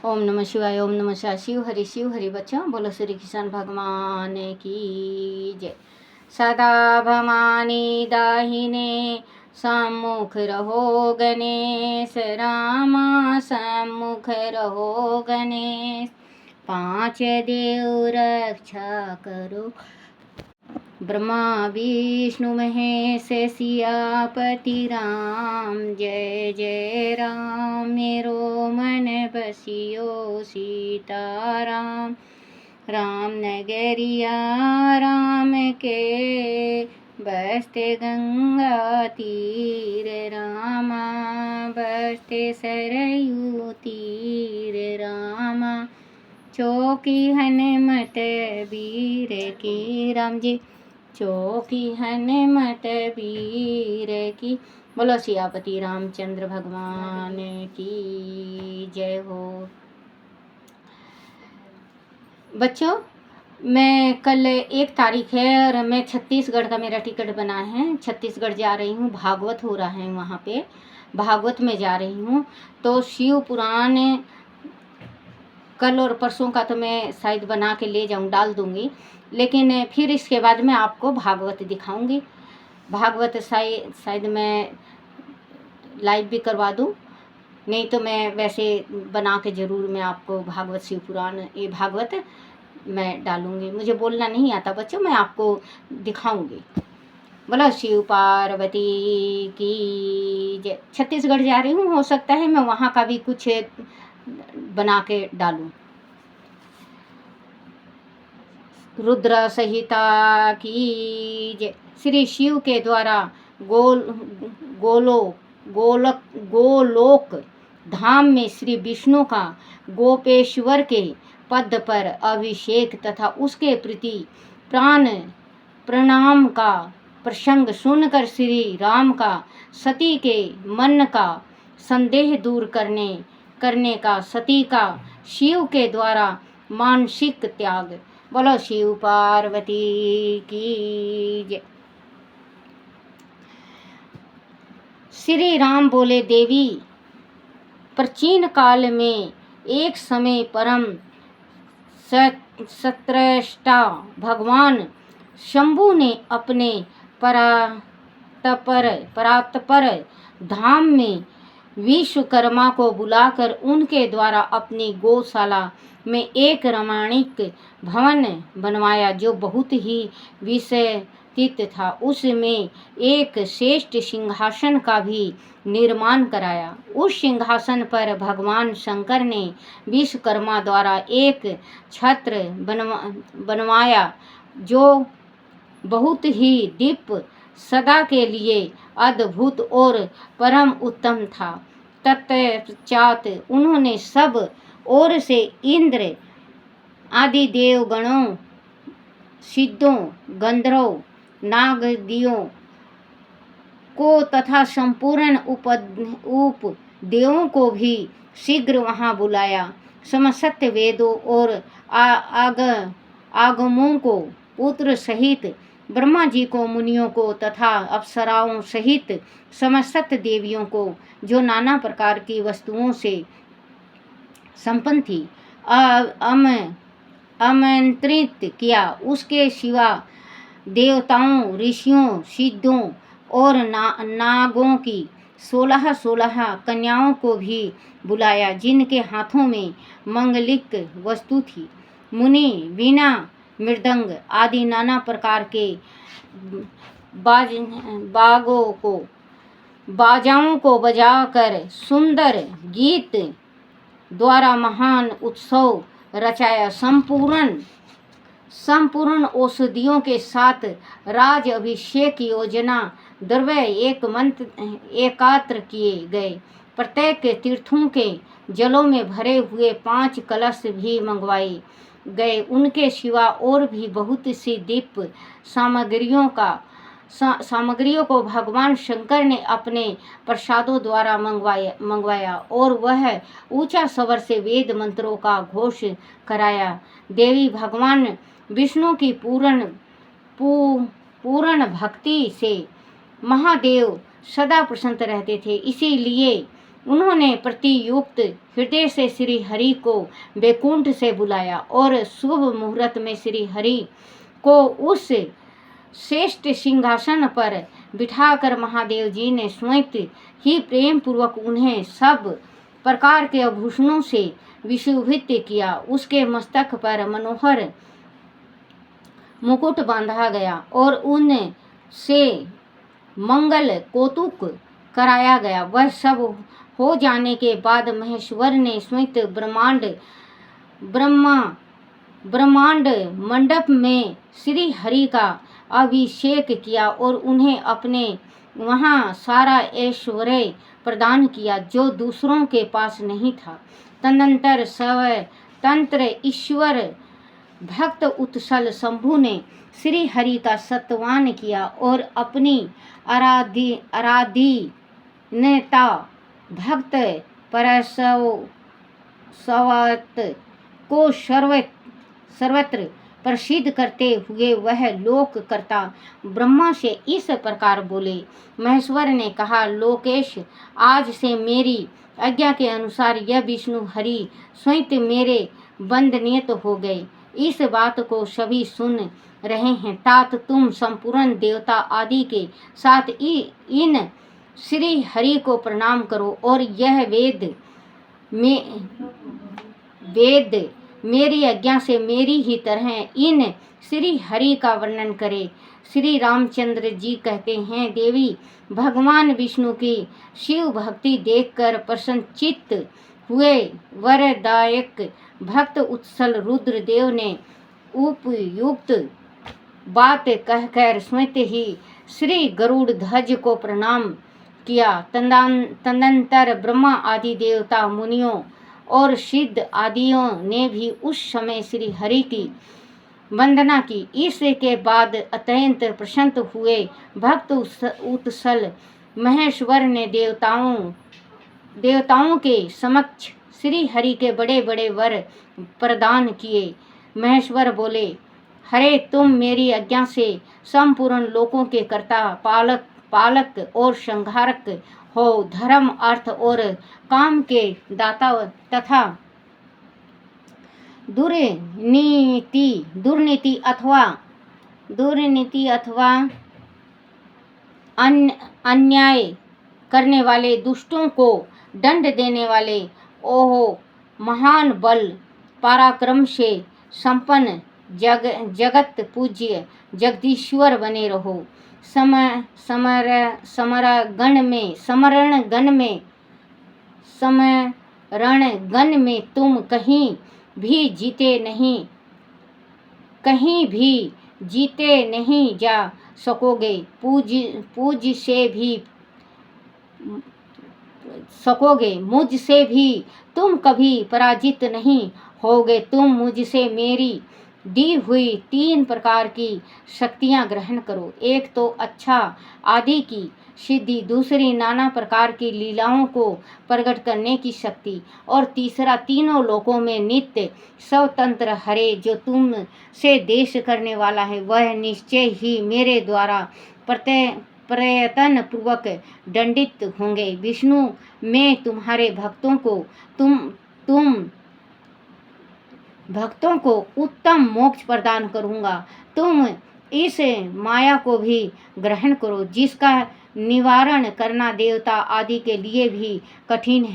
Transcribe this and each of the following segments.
ओम नमः शिवाय। ओम नमः शिवाय। शिव हरि बच्चों, बोलो श्री कृष्ण भगवान की जय। सदा भवानी दाहिने सम्मुख रहो गणेश, रामा सम्मुख रहो गणेश। पांच देव रक्षा करो, ब्रह्मा विष्णु महेश सियापति राम। जय जय राम मेरो मन बसियो सीताराम। राम नगरिया राम के बसते गंगा तीर, रामा बसते सरयू तीर, रामा चौकी हनुमत वीर की। राम जी चौकी हनुमत वीर की। बोलो सियापति रामचंद्र भगवान की जय हो। बच्चों, मैं कल 1 तारीख है और मैं छत्तीसगढ़ का मेरा टिकट बना है। छत्तीसगढ़ जा रही हूँ, भागवत हो रहा है वहाँ पे, भागवत में जा रही हूँ। तो शिव पुराण कल और परसों का तो मैं शायद बना के ले जाऊँ, डाल दूँगी, लेकिन फिर इसके बाद मैं आपको भागवत दिखाऊंगी। भागवत शायद मैं लाइव भी करवा दूँ, नहीं तो मैं वैसे बना के ज़रूर मैं आपको भागवत शिव पुराण ये भागवत मैं डालूँगी। मुझे बोलना नहीं आता बच्चों, मैं आपको दिखाऊँगी। बोलो शिव पार्वती की जय। छत्तीसगढ़ जा रही हूँ, हो सकता है मैं वहाँ का भी कुछ बना के डालूँ। रुद्र संहिता की जय। श्री शिव के द्वारा गोलोक धाम में श्री विष्णु का गोपेश्वर के पद पर अभिषेक तथा उसके प्रति प्राण प्रणाम का प्रसंग सुनकर श्री राम का सती के मन का संदेह दूर करने का सती का शिव के द्वारा मानसिक त्याग। बोलो शिव पार्वती की जय। श्री राम बोले, देवी, प्राचीन काल में एक समय परम सत्रष्टा भगवान शंभु ने अपने परात्पर धाम में विश्वकर्मा को बुलाकर उनके द्वारा अपनी गौशाला में एक रामायणिक भवन बनवाया, जो बहुत ही विस्तृत था। उसमें एक श्रेष्ठ सिंहासन का भी निर्माण कराया। उस सिंहासन पर भगवान शंकर ने विश्वकर्मा द्वारा एक छत्र बनवाया, जो बहुत ही दिव्य, सदा के लिए अद्भुत और परम उत्तम था। तत्पश्चात उन्होंने सब ओर से इंद्र आदि देवगणों, सिद्धों, गंधर्वों, नागदियों को तथा संपूर्ण उपदेवों को भी शीघ्र वहां बुलाया। समस्त वेदों और आगमों को पुत्र सहित ब्रह्मा जी को, मुनियों को तथा अप्सराओं सहित समस्त देवियों को, जो नाना प्रकार की वस्तुओं से संपन्न थी, आमंत्रित किया। उसके सिवा देवताओं, ऋषियों, सिद्धों और नागों की 16 कन्याओं को भी बुलाया, जिनके हाथों में मंगलिक वस्तु थी। मुनि वीणा, मृदंग आदि नाना प्रकार के बाजाओं को बजाकर सुंदर गीत द्वारा महान उत्सव रचाया। संपूर्ण औषधियों के साथ राज अभिषेक योजना द्रव्य एकत्र किए गए। प्रत्येक तीर्थों के जलों में भरे हुए 5 कलश भी मंगवाए गए। उनके सिवा और भी बहुत सी दिव्य सामग्रियों को भगवान शंकर ने अपने प्रसादों द्वारा मंगवाया और वह ऊंचा स्वर से वेद मंत्रों का घोष कराया। देवी भगवान विष्णु की पूर्ण भक्ति से महादेव सदा प्रसन्न रहते थे। इसीलिए उन्होंने प्रतियुक्त हृदय से श्री हरि को वैकुंठ से बुलाया और शुभ मुहूर्त में श्री हरि को उस श्रेष्ठ सिंहासन पर बिठाकर महादेव जी ने स्वयं ही प्रेम पूर्वक उन्हें सब प्रकार के आभूषणों से विशोभित किया। उसके मस्तक पर मनोहर मुकुट बांधा गया और उनसे मंगल कौतुक कराया गया। वह सब हो जाने के बाद महेश्वर ने स्वयं ब्रह्मांड मंडप में श्री हरि का अभिषेक किया और उन्हें अपने वहाँ सारा ऐश्वर्य प्रदान किया जो दूसरों के पास नहीं था। तदनंतर स्वतंत्र ईश्वर भक्त उत्सल शंभु ने श्री हरि का सत्वान किया और अपनी आराधीनता भक्त परसवत को सर्वत्र प्रसिद्ध करते हुए वह लोककर्ता ब्रह्मा से इस प्रकार बोले। महेश्वर ने कहा, लोकेश, आज से मेरी आज्ञा के अनुसार यह विष्णु हरि स्वयं मेरे वंदनीय हो गए। इस बात को सभी सुन रहे हैं, तात तुम संपूर्ण देवता आदि के साथ इन श्री हरि को प्रणाम करो और यह वेद मेरी आज्ञा से मेरी ही तरह इन श्री हरि का वर्णन करे। श्री रामचंद्र जी कहते हैं, देवी भगवान विष्णु की शिव भक्ति देखकर प्रसन्नचित्त हुए वरदायक भक्त उत्सल रुद्रदेव ने उपयुक्त बात कहकर स्वयं ही श्री गरुड़ ध्वज को प्रणाम किया। तदनंतर ब्रह्मा आदि देवता मुनियों और सिद्ध आदियों ने भी उस समय श्री हरि की वंदना की। इसके बाद अत्यंत प्रसन्न हुए भक्त उत्सल महेश्वर ने देवताओं के समक्ष श्री हरि के बड़े बड़े वर प्रदान किए। महेश्वर बोले, हरे तुम मेरी आज्ञा से संपूर्ण लोकों के कर्ता, पालक और संहारक हो, धर्म, अर्थ और काम के दाता तथा दुर्नीति अथवा अन्याय करने वाले दुष्टों को दंड देने वाले, ओहो महान बल पराक्रम से संपन्न जगत पूज्य जगदीश्वर बने रहो। समरण में तुम कहीं भी जीते नहीं जा सकोगे, मुझसे भी तुम कभी पराजित नहीं होगे। तुम मुझसे मेरी दी हुई 3 प्रकार की शक्तियाँ ग्रहण करो। एक तो अच्छा आदि की सिद्धि, दूसरी नाना प्रकार की लीलाओं को प्रकट करने की शक्ति और तीसरा तीनों लोकों में नित्य स्वतंत्र हरे जो तुम से देश करने वाला है, वह निश्चय ही मेरे द्वारा प्रयत्न पूर्वक दंडित होंगे। विष्णु, मैं तुम्हारे भक्तों को उत्तम मोक्ष प्रदान करूंगा। तुम इस माया को भी ग्रहण करो जिसका निवारण करना देवता आदि के लिए भी कठिन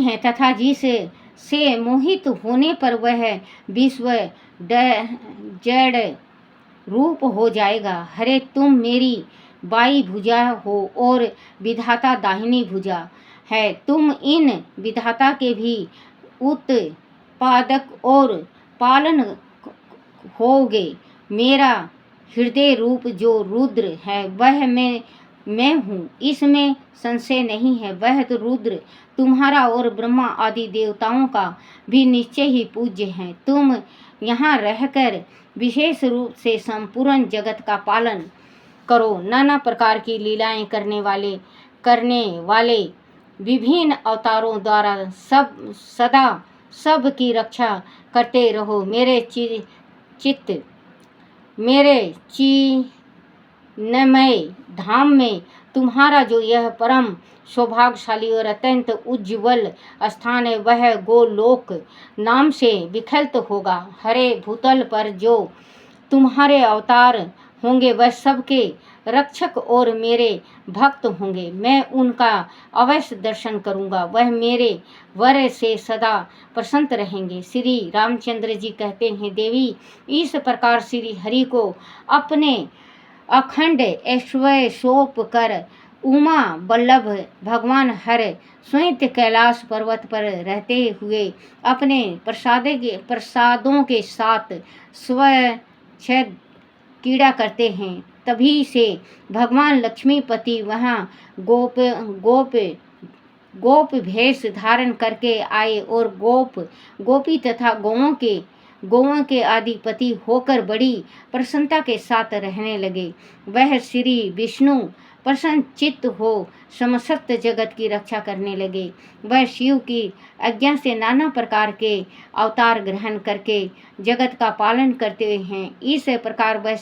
है तथा जिससे मोहित होने पर वह विश्व जड़ रूप हो जाएगा। हरे तुम मेरी बाई भुजा हो और विधाता दाहिनी भुजा है। तुम इन विधाता के भी उत्पादक और पालन होगे। मेरा हृदय रूप जो रुद्र है वह मैं हूँ, इसमें संशय नहीं है। वह तो रुद्र तुम्हारा और ब्रह्मा आदि देवताओं का भी निश्चय ही पूज्य है। तुम यहाँ रहकर विशेष रूप से संपूर्ण जगत का पालन करो। नाना प्रकार की लीलाएं करने वाले विभिन्न अवतारों द्वारा सदा सब की रक्षा करते रहो। मेरे चिन्मय धाम में तुम्हारा जो यह परम सौभाग्यशाली और अत्यंत उज्ज्वल स्थान है वह गोलोक नाम से विख्यात होगा। हरे भूतल पर जो तुम्हारे अवतार होंगे वह सबके रक्षक और मेरे भक्त होंगे। मैं उनका अवश्य दर्शन करूंगा, वह मेरे वर से सदा प्रसन्न रहेंगे। श्री रामचंद्र जी कहते हैं, देवी इस प्रकार श्री हरि को अपने अखंड ऐश्वर्य सौंप कर उमा वल्लभ भगवान हर स्वयं कैलाश पर्वत पर रहते हुए अपने प्रसादों के साथ स्वच्छंद क्रीड़ा करते हैं। तभी से भगवान लक्ष्मीपति वहाँ गोप भेष धारण करके आए और गोपी तथा गौओं के अधिपति होकर बड़ी प्रसन्नता के साथ रहने लगे। वह श्री विष्णु प्रसन्न चित्त हो समस्त जगत की रक्षा करने लगे। वह शिव की आज्ञा से नाना प्रकार के अवतार ग्रहण करके जगत का पालन करते हैं। इस प्रकार वह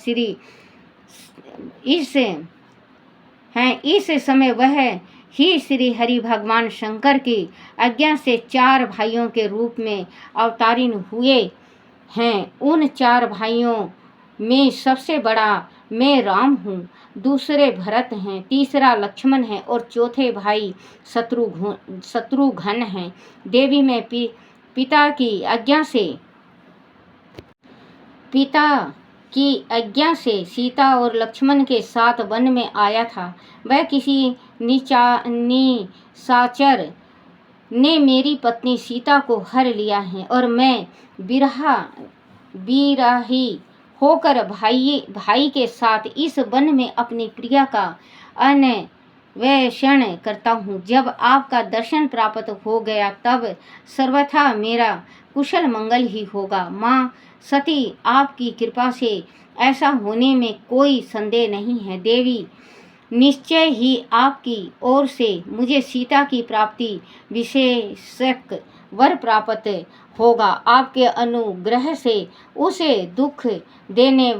इस समय वह ही श्री हरि भगवान शंकर की आज्ञा से 4 भाइयों के रूप में अवतारित हुए हैं। उन 4 भाइयों में सबसे बड़ा मैं राम हूँ, दूसरे भरत हैं, तीसरा लक्ष्मण है और चौथे भाई शत्रुघ्न हैं। देवी मैं पिता की आज्ञा से सीता और लक्ष्मण के साथ वन में आया था। वह किसी निशाचर ने मेरी पत्नी सीता को हर लिया है और मैं बिरही होकर भाई के साथ इस वन में अपनी प्रिया का अन्वेषण करता हूँ। जब आपका दर्शन प्राप्त हो गया तब सर्वथा मेरा कुशल मंगल ही होगा। माँ सती, आपकी कृपा से ऐसा होने में कोई संदेह नहीं है। देवी निश्चय ही आपकी ओर से मुझे सीता की प्राप्ति विशेषक वर प्राप्त होगा। आपके अनुग्रह से उसे दुख देने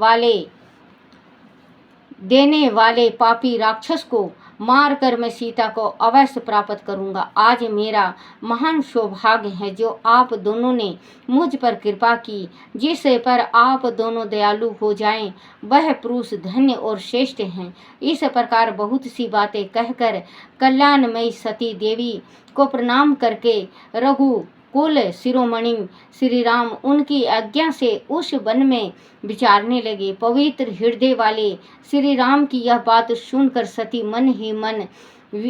वाले पापी राक्षस को मारकर मैं सीता को अवश्य प्राप्त करूंगा। आज मेरा महान सौभाग्य है जो आप दोनों ने मुझ पर कृपा की। जिस पर आप दोनों दयालु हो जाएं वह पुरुष धन्य और श्रेष्ठ हैं। इस प्रकार बहुत सी बातें कहकर कल्याणमयी सती देवी को प्रणाम करके रघुकुल शिरोमणि श्री राम उनकी आज्ञा से उस वन में विचारने लगे। पवित्र हृदय वाले श्री राम की यह बात सुनकर सती मन ही मन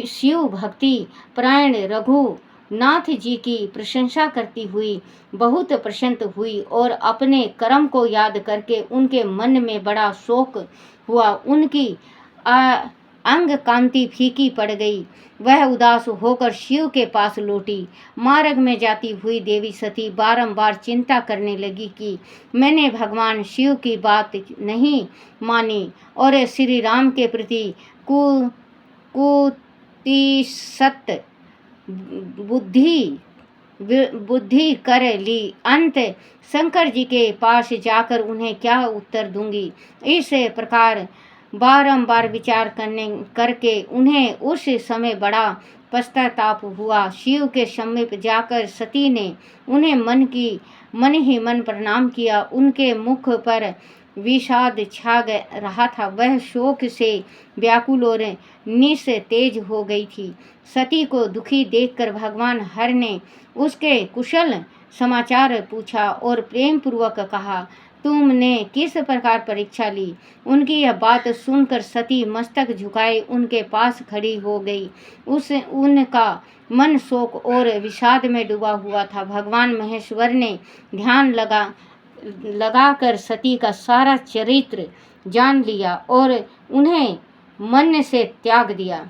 शिव भक्ति परायण रघुनाथ जी की प्रशंसा करती हुई बहुत प्रसन्न हुई और अपने कर्म को याद करके उनके मन में बड़ा शोक हुआ। उनकी अंग कांति फीकी पड़ गई। वह उदास होकर शिव के पास लौटी। मार्ग में जाती हुई देवी सती बारंबार चिंता करने लगी कि मैंने भगवान शिव की बात नहीं मानी और श्री राम के प्रति कुतिसत बुद्धि कर ली। अंत शंकर जी के पास जाकर उन्हें क्या उत्तर दूंगी। इस प्रकार बारंबार विचार करके उन्हें उस समय बड़ा पश्चाताप हुआ। शिव के समीप जाकर सती ने उन्हें मन ही मन प्रणाम किया। उनके मुख पर विषाद छा रहा था। वह शोक से व्याकुल और निस्तेज हो गई थी। सती को दुखी देखकर भगवान हर ने उसके कुशल समाचार पूछा और प्रेम पूर्वक कहा, तुमने किस प्रकार परीक्षा ली। उनकी यह बात सुनकर सती मस्तक झुकाए उनके पास खड़ी हो गई। उनका मन शोक और विषाद में डूबा हुआ था। भगवान महेश्वर ने ध्यान लगाकर सती का सारा चरित्र जान लिया और उन्हें मन से त्याग दिया।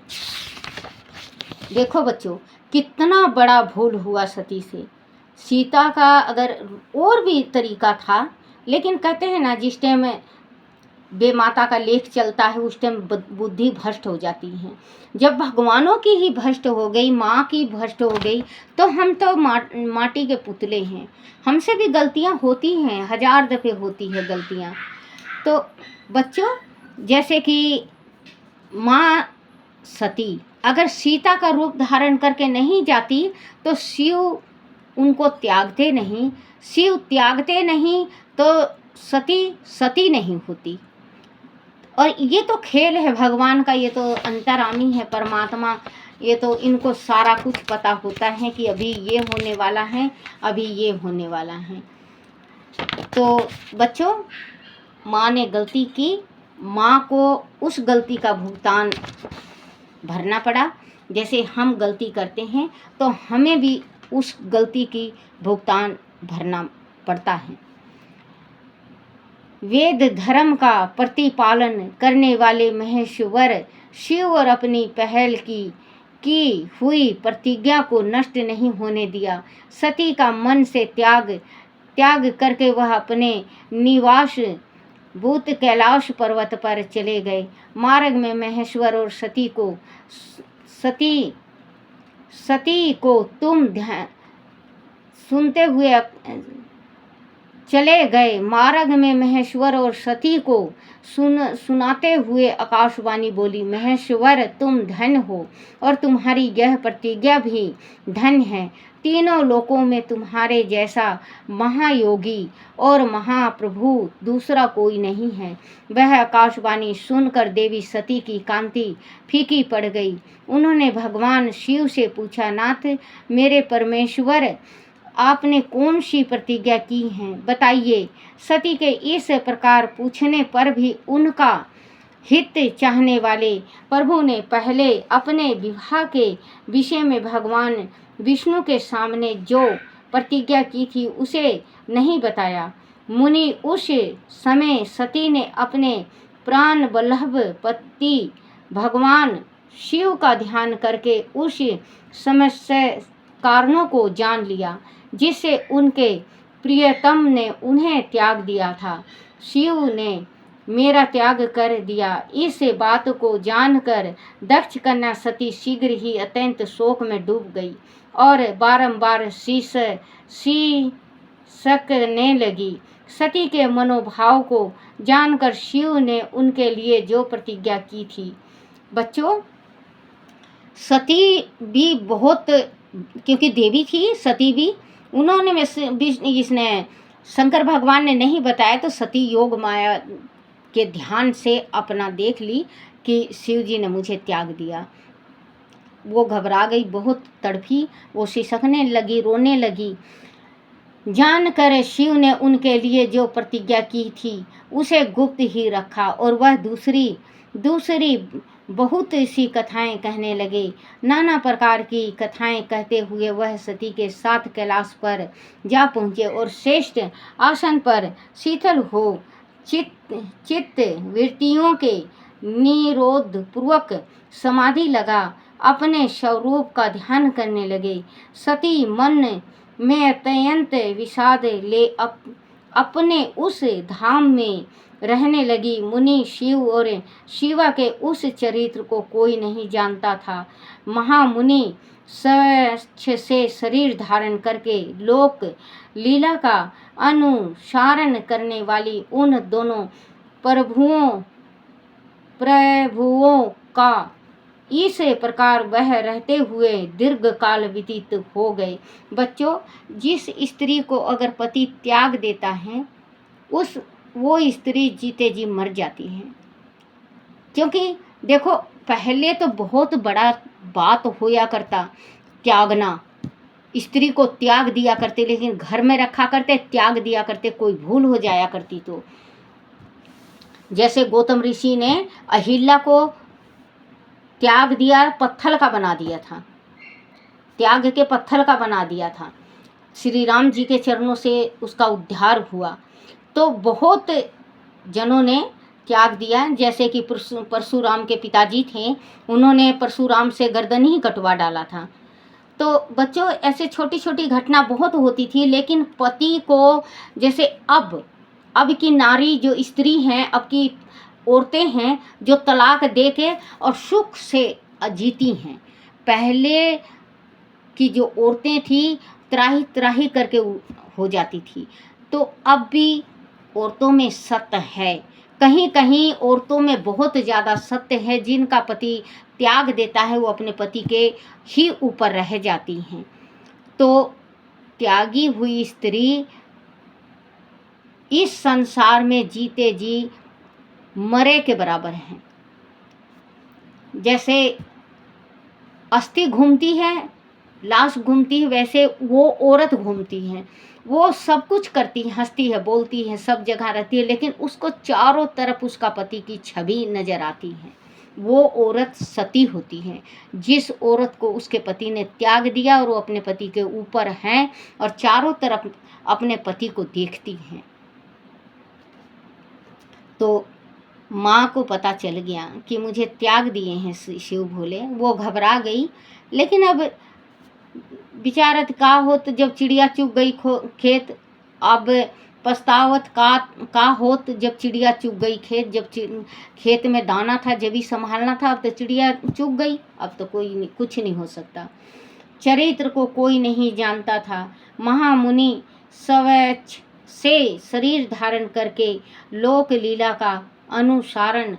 देखो बच्चों, कितना बड़ा भूल हुआ सती से। सीता का अगर और भी तरीका था, लेकिन कहते हैं ना, जिस टाइम बेमाता का लेख चलता है उस टाइम बुद्धि भ्रष्ट हो जाती है। जब भगवानों की ही भ्रष्ट हो गई, माँ की भ्रष्ट हो गई, तो हम तो माटी के पुतले हैं। हमसे भी गलतियाँ होती हैं, 1000 दफ़े होती है गलतियाँ। तो बच्चों, जैसे कि माँ सती अगर सीता का रूप धारण करके नहीं जाती तो शिव उनको त्यागते नहीं, शिव त्यागते नहीं तो सती सती नहीं होती। और ये तो खेल है भगवान का, ये तो अंतर्यामी है परमात्मा, ये तो इनको सारा कुछ पता होता है कि अभी ये होने वाला है, अभी ये होने वाला है। तो बच्चों, माँ ने गलती की, माँ को उस गलती का भुगतान भरना पड़ा। जैसे हम गलती करते हैं तो हमें भी उस गलती की भुगतान भरना पड़ता है। वेद धर्म का प्रतिपालन करने वाले महेश्वर शिव और अपनी पहल की हुई प्रतिज्ञा को नष्ट नहीं होने दिया। सती का मन से त्याग करके वह अपने निवास भूत कैलाश पर्वत पर चले गए। मार्ग में महेश्वर और सती को तुम सुनते हुए चले गए। मार्ग में महेश्वर और सती को सुनाते हुए आकाशवाणी बोली, महेश्वर तुम धन हो और तुम्हारी यह प्रतिज्ञा भी धन है। तीनों लोकों में तुम्हारे जैसा महायोगी और महाप्रभु दूसरा कोई नहीं है। वह आकाशवाणी सुनकर देवी सती की कांति फीकी पड़ गई। उन्होंने भगवान शिव से पूछा, नाथ मेरे परमेश्वर, आपने कौन सी प्रतिज्ञा की है, बताइए। सती के इस प्रकार पूछने पर भी उनका हित चाहने वाले प्रभु ने पहले अपने विवाह के विषय में भगवान विष्णु के सामने जो प्रतिज्ञा की थी उसे नहीं बताया। मुनि, उस समय सती ने अपने प्राण वल्लभ पति भगवान शिव का ध्यान करके उस समस्या कारणों को जान लिया जिससे उनके प्रियतम ने उन्हें त्याग दिया था। शिव ने मेरा त्याग कर दिया। इस बात को जानकर दक्ष कन्या सती शीघ्र ही अत्यंत शोक में डूब गई और बारंबार सकने लगी। सती के मनोभाव को जानकर शिव ने उनके लिए जो प्रतिज्ञा की थी। बच्चों, सती भी बहुत, क्योंकि देवी थी सती भी, उन्होंने इसने शंकर भगवान ने नहीं बताया तो सती योग माया के ध्यान से अपना देख ली कि शिव जी ने मुझे त्याग दिया। वो घबरा गई, बहुत तड़पी, वो सिसकने लगी, रोने लगी। जानकर शिव ने उनके लिए जो प्रतिज्ञा की थी उसे गुप्त ही रखा और वह दूसरी बहुत सी कथाएं कहने लगे। नाना प्रकार की कथाएं कहते हुए वह सती के साथ कैलाश पर जा पहुँचे और श्रेष्ठ आसन पर शीतल हो चित्त वृत्तियों के निरोध पूर्वक समाधि लगा अपने स्वरूप का ध्यान करने लगे। सती मन में अत्यंत विषाद ले अपने उस धाम में रहने लगी। मुनि शिव और शिवा के उस चरित्र को कोई नहीं जानता था। महामुनि स्वेच्छ से शरीर धारण करके लोक लीला का अनुसरण करने वाली उन दोनों प्रभुओं का इस प्रकार वह रहते हुए दीर्घ काल व्यतीत हो गए। बच्चों, जिस स्त्री को अगर पति त्याग देता है वो स्त्री जीते जी मर जाती है। क्योंकि देखो, पहले तो बहुत बड़ा बात होया करता त्यागना, स्त्री को त्याग दिया करते, लेकिन घर में रखा करते, त्याग दिया करते, कोई भूल हो जाया करती तो। जैसे गौतम ऋषि ने अहिल्या को त्याग दिया, पत्थर का बना दिया था, त्याग के पत्थर का बना दिया था। श्री राम जी के चरणों से उसका उद्धार हुआ। तो बहुत जनों ने त्याग दिया। जैसे कि परशुराम के पिताजी थे, उन्होंने परशुराम से गर्दन ही कटवा डाला था। तो बच्चों, ऐसे छोटी छोटी घटना बहुत होती थी। लेकिन पति को, जैसे अब की नारी जो स्त्री हैं, अब की औरतें हैं जो तलाक दे के और सुख से जीती हैं। पहले की जो औरतें थी त्राही त्राही करके हो जाती थी। तो अब भी औरतों में सत्य है, कहीं कहीं औरतों में बहुत ज़्यादा सत्य है, जिनका पति त्याग देता है वो अपने पति के ही ऊपर रह जाती हैं। तो त्यागी हुई स्त्री इस संसार में जीते जी मरे के बराबर है। जैसे अस्थि घूमती है, लाश घूमती है, वैसे वो औरत घूमती है। वो सब कुछ करती है, हंसती है, बोलती है, सब जगह रहती है, लेकिन उसको चारों तरफ उसका पति की छवि नजर आती है। वो औरत सती होती है। जिस औरत को उसके पति ने त्याग दिया और वो अपने पति के ऊपर है और चारों तरफ अपने पति को देखती है। तो माँ को पता चल गया कि मुझे त्याग दिए हैं शिव भोले। वो घबरा गई, लेकिन अब विचारत का होत जब चिड़िया चुग गई खेत। अब पछतावत का होत जब चिड़िया चुग गई खेत। जब खेत में दाना था, जब ही संभालना था, अब तो चिड़िया चुग गई, अब तो कुछ नहीं हो सकता। चरित्र को कोई नहीं जानता था। महामुनि स्वेच्छ से शरीर धारण करके लोक लीला का अनुसारण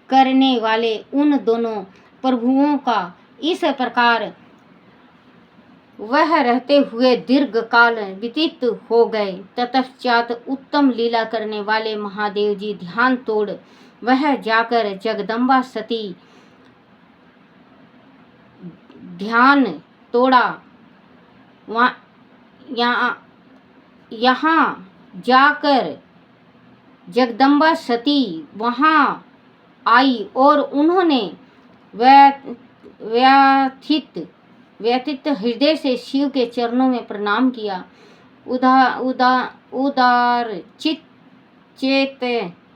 करने वाले उन दोनों प्रभुओं का इस प्रकार वह रहते हुए दीर्घ काल व्यतीत हो गए। ततश्चात उत्तम लीला करने वाले महादेव जी ध्यान तोड़ वह जाकर जगदम्बा सती ध्यान तोड़ा। यहाँ जाकर जगदम्बा सती वहाँ आई और उन्होंने व्यथित हृदय से शिव के चरणों में प्रणाम किया। उदार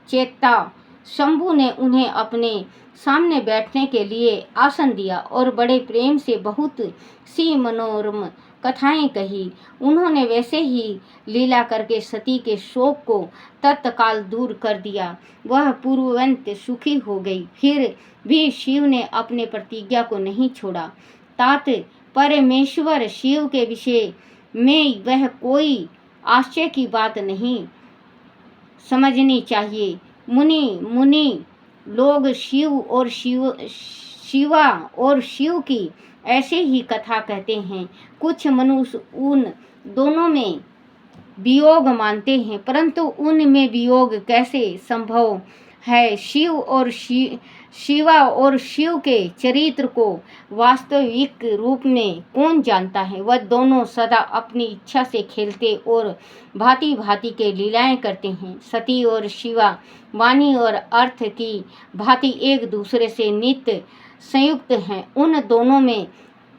चेता शंभु ने उन्हें अपने सामने बैठने के लिए आसन दिया और बड़े प्रेम से बहुत सी मनोरम कथाएं कही। उन्होंने वैसे ही लीला करके सती के शोक को तत्काल दूर कर दिया। वह पूर्ववंत सुखी हो गई। फिर भी शिव ने अपने प्रतिज्ञा को नहीं छोड़ा। तात परमेश्वर शिव के विषय में वह कोई आश्चर्य की बात नहीं समझनी चाहिए। मुनि लोग शिवा और शिव की ऐसे ही कथा कहते हैं। कुछ मनुष्य उन दोनों में वियोग मानते हैं, परंतु उनमें वियोग कैसे संभव है? शिवा और शिव के चरित्र को वास्तविक रूप में कौन जानता है? वह दोनों सदा अपनी इच्छा से खेलते और भांति भांति के लीलाएं करते हैं। सती और शिवा वाणी और अर्थ की भांति एक दूसरे से नित्य संयुक्त हैं। उन दोनों में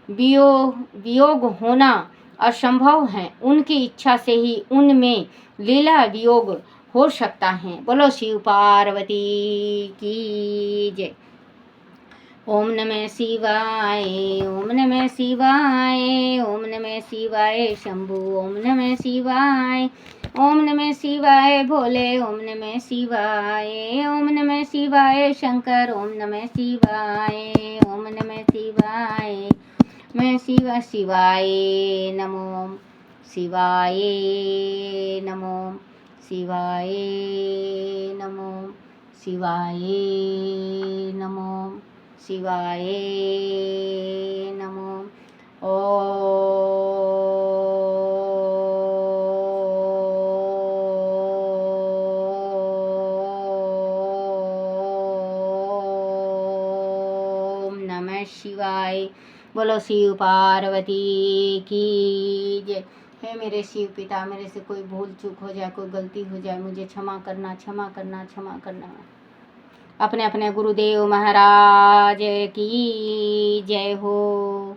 वियोग होना असंभव है। उनकी इच्छा से ही उनमें लीला वियोग हो सकता है। बोलो शिव पार्वती की जय। ओम नमः शिवाय, ओम नमः शिवाय, ओम नमः शिवाय शंभु, ओम नमः शिवाय, ओम नमः शिवाय भोले, ओम नमः शिवाय, ओम नमः शिवाय शंकर, ओम नमः शिवाय, ओम नमः शिवाय, मैं शिवाय नमो, शिवाय नमो, शिवाय नमो, शिवाय नमो, शिवाय नमो। ओम नमः शिवाय। बोलो शिव पार्वती की जय। हे मेरे शिव पिता, मेरे से कोई भूल चूक हो जाए, कोई गलती हो जाए, मुझे क्षमा करना, क्षमा करना, क्षमा करना। अपने अपने गुरुदेव महाराज की जय हो।